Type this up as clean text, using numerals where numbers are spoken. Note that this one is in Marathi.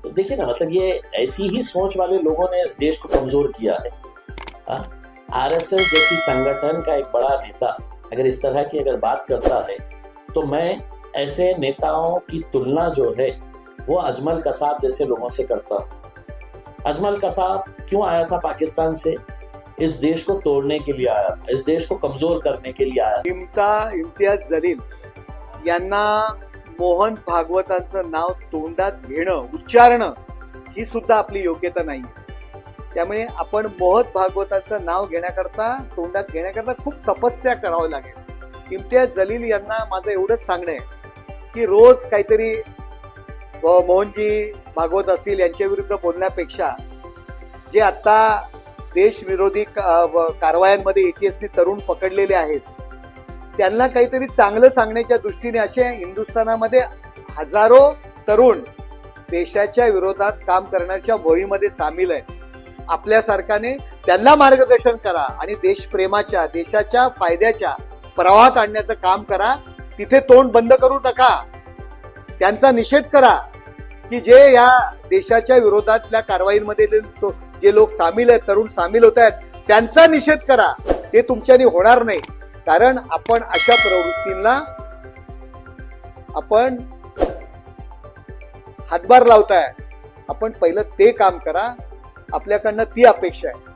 तो देखिए ना, मतलब ये ऐसी ही सोच वाले लोगों ने इस देश को कमजोर किया है। आरएसएस जैसी संगठन का एक बड़ा नेता अगर इस तरह की अगर बात करता है तो मैं ऐसे नेताओं की तुलना जो है वो अजमल कसाब जैसे लोगों से करता हूँ। अजमल कसाब क्यों आया था पाकिस्तान से? इस देश को तोड़ने के लिए आया था, इस देश को कमजोर करने के लिए आया था। इम्तियाज जलील यांना मोहन भागवतांचं नाव तोंडात घेणं, उच्चारणं ही सुद्धा आपली योग्यता नाही। त्यामुळे आपण मोहन भागवतांचं नाव तोंडात घेण्याकरता खूप तपस्या करावी लागेल। इम्तियाज जलील यांना माझं एवढंच सांगणं आहे की रोज काहीतरी मोहनजी भागवत असतील यांच्या विरुद्ध बोलण्यापेक्षा जे आता देशविरोधी कारवायांमध्ये एटीएसने तरुण पकडलेले आहेत त्यांना काहीतरी चांगलं सांगण्याच्या दृष्टीने असे हिंदुस्थानामध्ये हजारो तरुण देशाच्या विरोधात काम करण्याच्या मोहीमध्ये सामील आहेत। आपल्या सरकारने त्यांना मार्गदर्शन करा आणि देशप्रेमाच्या, देशाच्या फायद्याच्या प्रवाहात आणण्याचं काम करा। तिथे तोंड बंद करू नका, त्यांचा निषेध करा की जे या देशाच्या विरोधातल्या कारवाईमध्ये जे लोक सामील आहेत, तरुण सामील होत आहेत, त्यांचा निषेध करा। ते तुमच्यानी होणार नाही, कारण आपण अशा प्रवृत्तींना आपण हातभार लावताय। आपण पहिलं ते काम करा, आपल्याकडनं ती अपेक्षा आहे।